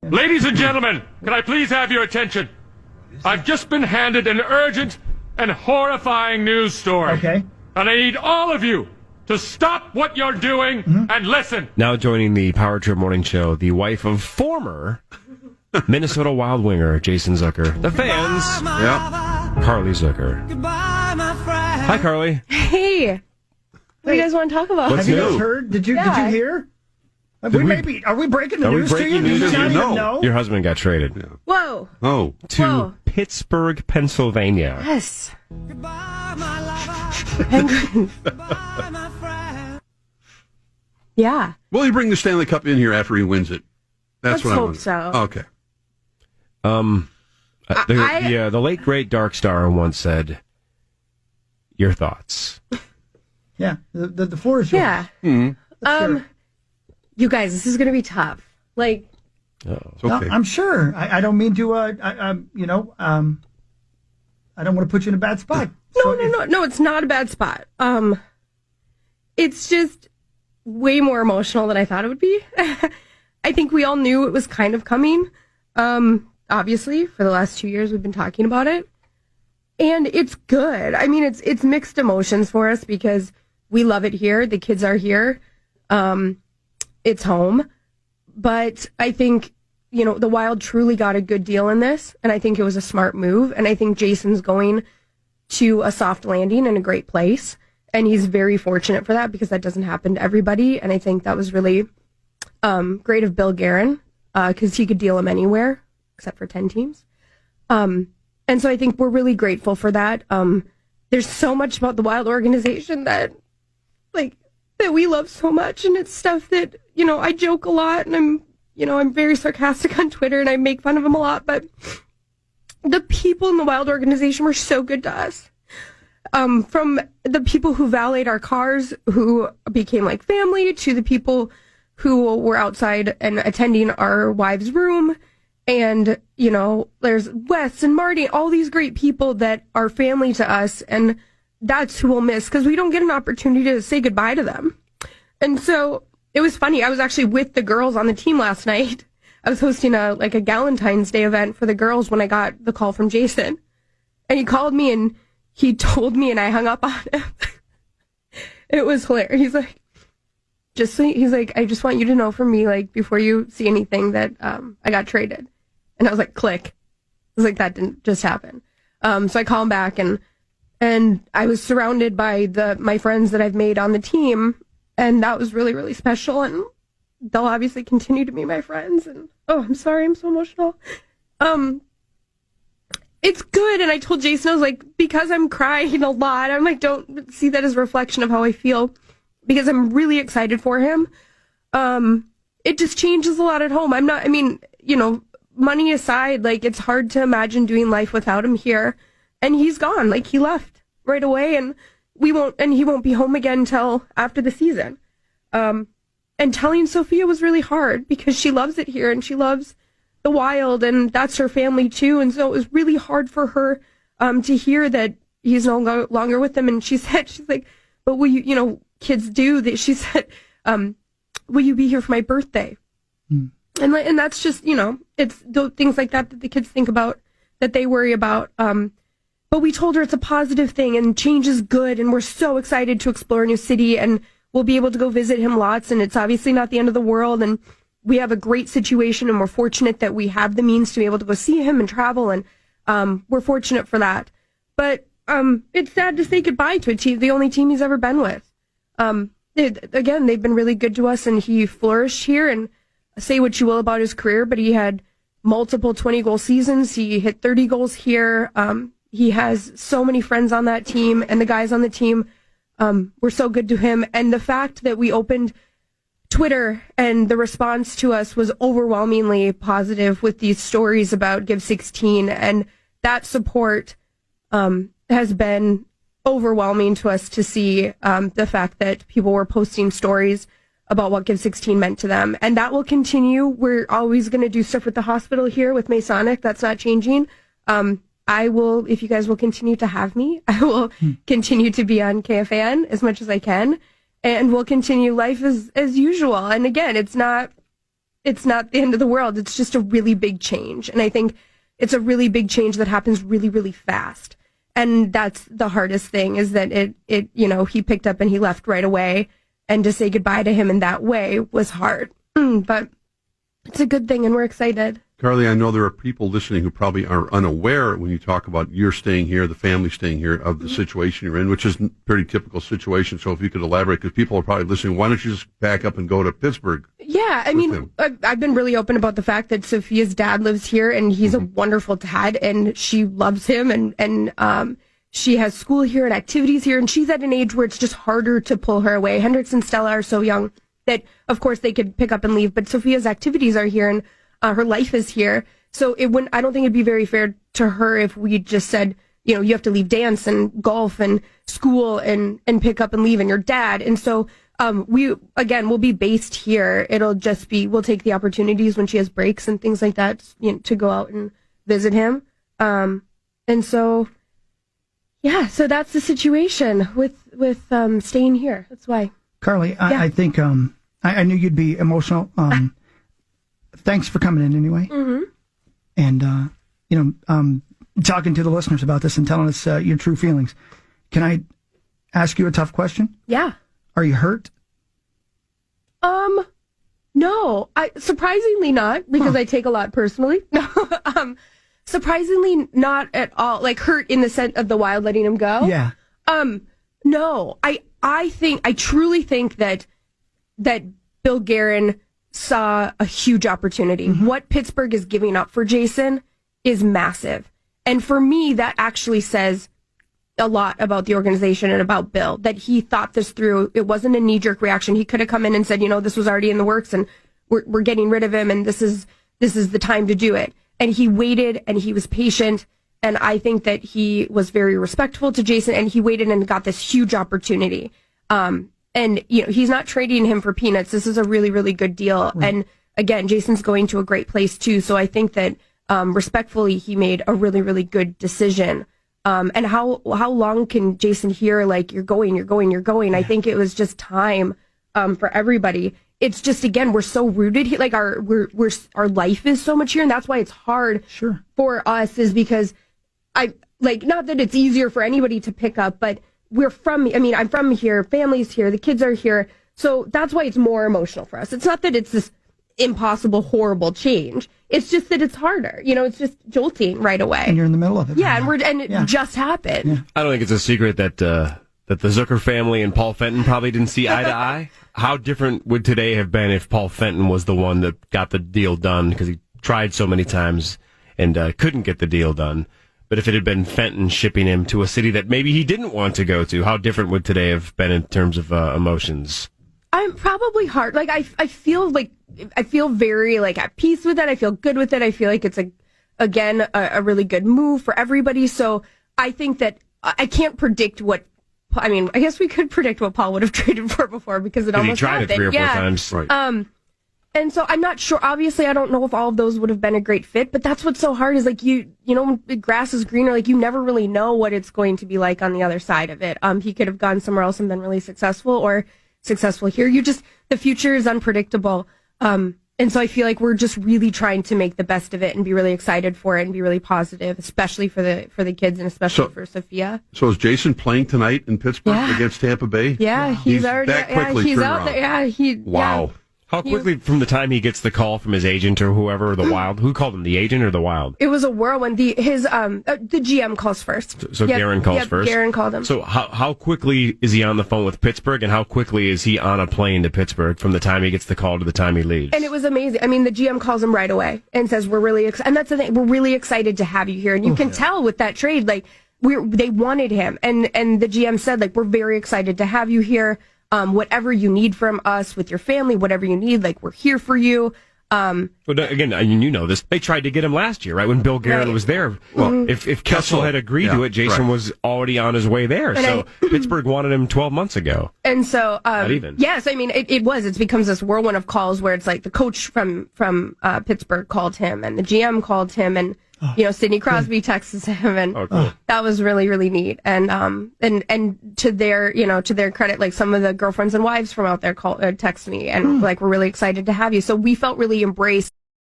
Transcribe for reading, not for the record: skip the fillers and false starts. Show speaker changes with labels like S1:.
S1: Ladies and gentlemen, can I please have your attention? I've just been handed an urgent and horrifying news story.
S2: Okay.
S1: And I need all of you to stop what you're doing and listen.
S3: Now joining the Power Trip Morning Show, the wife of former Minnesota Wild winger Jason Zucker. The fans, Carly Zucker. Hi, Carly.
S4: Hey. What do you guys want to talk about?
S3: What's
S2: Have you
S3: new?
S2: guys heard? Did you hear? Are we breaking the news to you? Did you not even know?
S3: Your husband got traded. Yeah.
S4: Whoa.
S3: Oh. To
S4: Whoa.
S3: Pittsburgh, Pennsylvania.
S4: Yes. Yeah.
S5: Will he bring the Stanley Cup in here after he wins it? That's
S4: Let's
S5: what I
S4: hope
S5: want.
S4: so.
S5: Okay.
S3: The late great Dark Star once said, "Your thoughts."
S2: Yeah, the floor is yours.
S4: Yeah.
S5: Mm-hmm.
S4: You guys, this is going to be tough. Like,
S5: It's okay.
S2: No, I'm sure. I don't mean to. I don't want to put you in a bad spot.
S4: No, it's not a bad spot. It's just way more emotional than I thought it would be. I think we all knew it was kind of coming. Obviously, for the last 2 years, we've been talking about it. And it's good. I mean, it's mixed emotions for us because we love it here. The kids are here. It's home. But I think, the Wild truly got a good deal in this. And I think it was a smart move. And I think Jason's going to a soft landing in a great place. And he's very fortunate for that because that doesn't happen to everybody. And I think that was really great of Bill Guerin because he could deal him anywhere except for 10 teams. And so I think we're really grateful for that. There's so much about the Wild organization that we love so much. And it's stuff that, I joke a lot and I'm very sarcastic on Twitter and I make fun of him a lot. But the people in the Wild organization were so good to us. From the people who valeted our cars, who became like family, to the people who were outside and attending our wives' room. And, there's Wes and Marty, all these great people that are family to us. And that's who we'll miss because we don't get an opportunity to say goodbye to them. And so it was funny. I was actually with the girls on the team last night. I was hosting a Galentine's Day event for the girls when I got the call from Jason. And he called me and he told me and I hung up on him. It was hilarious. He's like, I just want you to know from me, before you see anything that I got traded. And I was like, click. I was like, that didn't just happen. So I call him back and I was surrounded by my friends that I've made on the team. And that was really, really special. And they'll obviously continue to be my friends. And, I'm sorry, I'm so emotional. It's good. And I told Jason, I was like, because I'm crying a lot, I'm like, don't see that as a reflection of how I feel. Because I'm really excited for him. It just changes a lot at home. Money aside, it's hard to imagine doing life without him here. And he's gone. He left right away and he won't be home again until after the season. And telling Sophia was really hard because she loves it here and she loves the Wild and that's her family too. And so it was really hard for her, to hear that he's no longer with them. And she's like, but will you, kids do that. She said, will you be here for my birthday? Mm. And that's just, it's things like that the kids think about, that they worry about. But we told her it's a positive thing and change is good. And we're so excited to explore a new city and we'll be able to go visit him lots. And it's obviously not the end of the world. And we have a great situation and we're fortunate that we have the means to be able to go see him and travel. And we're fortunate for that. But it's sad to say goodbye to a team, the only team he's ever been with. Again, they've been really good to us and he flourished here. And say what you will about his career, but he had multiple 20-goal seasons. He hit 30 goals here. He has so many friends on that team, and the guys on the team were so good to him. And the fact that we opened Twitter and the response to us was overwhelmingly positive with these stories about Give 16, and that support has been overwhelming to us to see the fact that people were posting stories about what Give 16 meant to them. And that will continue. We're always going to do stuff with the hospital here with Masonic. That's not changing. I will, if you guys will continue to have me, I will continue to be on KFAN as much as I can. And we'll continue life as usual. And again, it's not it's not the end of the world. It's just a really big change. And I think it's a really big change that happens really, really fast. And that's the hardest thing, is that it he picked up and he left right away, and to say goodbye to him in that way was hard. But it's a good thing, and we're excited.
S5: Carly, I know there are people listening who probably are unaware when you talk about you're staying here, the family staying here, of the situation you're in, which is a pretty typical situation. So if you could elaborate, because people are probably listening, why don't you just back up and go to Pittsburgh?
S4: Yeah, I mean, I've been really open about the fact that Sophia's dad lives here, and he's a wonderful dad, and she loves him, and she has school here and activities here, and she's at an age where it's just harder to pull her away. Hendrix and Stella are so young that, of course, they could pick up and leave, but Sophia's activities are here, and her life is here. So I don't think it'd be very fair to her if we just said, you have to leave dance and golf and school and pick up and leave, and your dad. And so we'll be based here. It'll just be, we'll take the opportunities when she has breaks and things like that, to go out and visit him. And so, yeah, so that's the situation with staying here. That's why.
S2: Carly, I think I knew you'd be emotional. Thanks for coming in anyway. Mm-hmm. And, talking to the listeners about this and telling us your true feelings. Can I ask you a tough question?
S4: Yeah.
S2: Are you hurt?
S4: No. Surprisingly not, because I take a lot personally. No. Surprisingly not at all. Like, hurt in the sense of the Wild letting him go?
S2: Yeah.
S4: No. I truly think that Bill Guerin saw a huge opportunity. Mm-hmm. What Pittsburgh is giving up for Jason is massive. And for me, that actually says a lot about the organization and about Bill, that he thought this through. It wasn't a knee-jerk reaction. He could have come in and said, this was already in the works, and we're getting rid of him, and this is the time to do it. And he waited, and he was patient, and I think that he was very respectful to Jason, and he waited and got this huge opportunity. And, he's not trading him for peanuts. This is a really, really good deal. Right. And again, Jason's going to a great place too. So I think that, respectfully, he made a really, really good decision. And how long can Jason hear, like, you're going? Yeah. I think it was just time, for everybody. It's just, again, we're so rooted here. Like, our life is so much here. And that's why it's hard for us, is because not that it's easier for anybody to pick up, but I'm from here, family's here, the kids are here. So that's why it's more emotional for us. It's not that it's this impossible, horrible change. It's just that it's harder. It's just jolting right away.
S2: And you're in the middle of it.
S4: Yeah, it just happened. Yeah.
S3: I don't think it's a secret that the Zucker family and Paul Fenton probably didn't see eye to eye. How different would today have been if Paul Fenton was the one that got the deal done, because he tried so many times and couldn't get the deal done? But if it had been Fenton shipping him to a city that maybe he didn't want to go to, how different would today have been in terms of emotions?
S4: I'm probably hard. Like, I feel very, like, at peace with it. I feel good with it. I feel like it's a really good move for everybody. So I think that I can't predict I guess we could predict what Paul would have traded for before, because it almost happened.
S3: He tried it 3 or 4 times.
S5: Right.
S4: And so I'm not sure. Obviously, I don't know if all of those would have been a great fit, but that's what's so hard, is like, the grass is greener. Like, you never really know what it's going to be like on the other side of it. He could have gone somewhere else and been really successful, or successful here. The future is unpredictable. And so I feel like we're just really trying to make the best of it and be really excited for it and be really positive, especially for the kids and especially for Sophia.
S5: So is Jason playing tonight in Pittsburgh against Tampa Bay?
S4: Yeah, he's already
S5: that quickly
S4: he's out there. Yeah,
S5: wow.
S4: Yeah.
S3: How quickly from the time he gets the call from his agent or whoever, the Wild, who called him, the agent or the Wild?
S4: It was a whirlwind. The GM calls first.
S3: So Guerin calls first?
S4: Guerin called him.
S3: So how quickly is he on the phone with Pittsburgh, and how quickly is he on a plane to Pittsburgh from the time he gets the call to the time he leaves?
S4: And it was amazing. The GM calls him right away and says, we're really excited. And that's the thing, we're really excited to have you here. And you can tell with that trade, like, they wanted him. And the GM said, like, we're very excited to have you here. Whatever you need from us with your family, whatever you need, like, we're here for you.
S3: But again, this. They tried to get him last year, right, when Bill Guerin was there. Well, if Kessel had agreed to it, Jason was already on his way there. And so Pittsburgh wanted him 12 months ago.
S4: And so,
S3: not even.
S4: Yes, it becomes this whirlwind of calls where it's like the coach from Pittsburgh called him, and the GM called him, and Sidney Crosby texts him, and
S3: cool.
S4: that was really, really neat. And to their credit, like some of the girlfriends and wives from out there text me and like, we're really excited to have you. So we felt really embraced.